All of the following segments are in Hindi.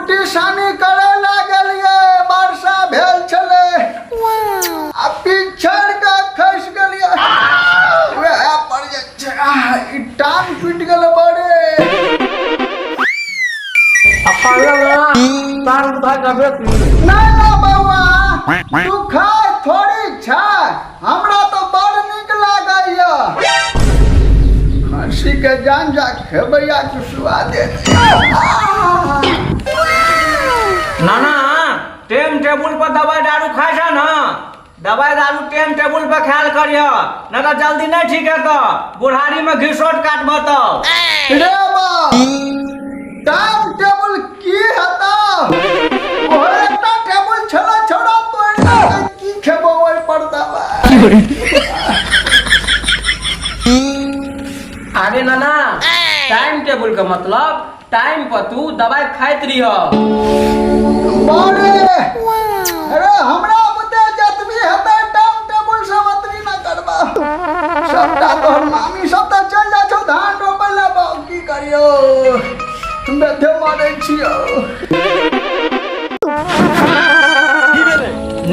कुटी सानी करे लागलिए वर्षा भेल छले आ पिछड़ के खस गेलिए वह पर जे छै ई टांग टूट गेल बड़े नहीं ना बउआ तू खाए थोड़ी छा हमरा तो बड़ निक लागैया खसी के जान जा खेबैया के स्वाद नाना टेम टेबुल पर दवाई दारू खाए छ ना दवाई दारू टेम टेबुल पर ख्याल करियो न तो जल्दी नहीं ठीक है तो बुढ़ारी में घिसोट काटब तो रे बा टाइम टेबल की हता ओहे एकटा टेबल छला छोड़ा तो की खेबो ओइ पर दवा अरे नाना टाइम टेबल का मतलब टाइम पर तू दवाई खाइत रहियो बारे अरे हमरा बुते जतबी हेतै टाइम टेबल से मतरी ना करबा सबटा तोहर मामी सब त चल जा छौ धान रोपै ला बा की करियो बेथे मारै छियो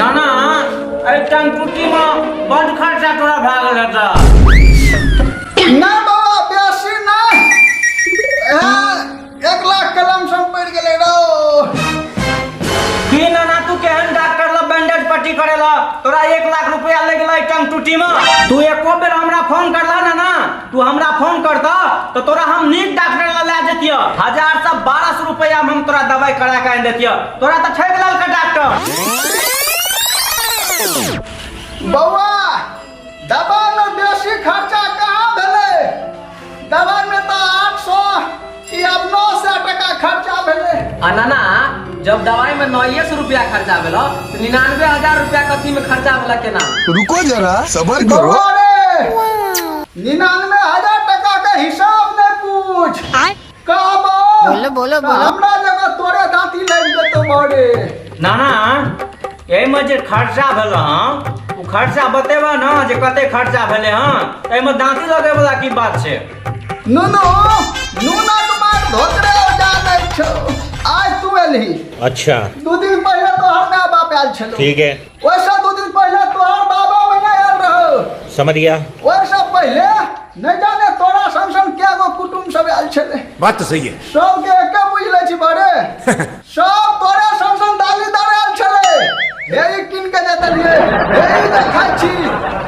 नाना ए टांग टूटी में बड़ खर्चा तोरा भए गेल हेता ना बाबा बेसी ना 1 लाख कलम सब पड़ गेलै रो की नाना तू केहन डॉक्टर ला बैंडेज पट्टी करेला तोरा 1 लाख रुपया ले गेलै टांग टूटी में तू एको बेर हमरा फोन करला ना तू हमरा फोन करता तो तोरा हम नीक डॉक्टर ला ले जतियो 1000 से 1200 रुपया में हम तोरा दवाई करा के देतियो तोरा तो ठग लाल का डॉक्टर बउआ दवा में बेसी खर्चा कहाँ भेलै दवा में तो 800 या 900 टका खर्चा भेलै आ नाना जब दवाई में 900 रुपया खर्चा भेलो तो 99,000 रुपया कथी में खर्चा भेला केना रुको जरा सबर करो बउआ रे 99,000 टका के हिसाब ने पूछ कहबो बोलो बोलो बोलो हमरा जगह तोरे दांती लग जेतो बड़े नाना एहि में जे खर्चा भेलो उ खर्चा बतेबा ना जे कते खर्चा भेले एहि में दांती लगे वाला की बात छै नूनक मार धोतरे जा नै छौ आज तू एलही अच्छा 2 दिन पहले तोहर माय बाप आयल छलो ठीक है ओइसे 2 दिन पहले तोहर बाबा मैया आयल रहो समझ गया ओइसे पहले नहीं जाने तोरा संसन क्या गो कुटुम सब आयल छले बात तो सही है सब के एके बुझ ले छी बड़े सब तोरा संसन दाली दार आयल छले हे किन के देत लिए हे खाइ छी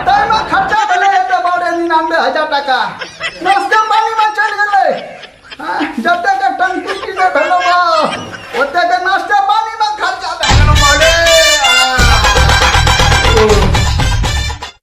तै में खर्चा भेलै एते बड़े 99,000 टका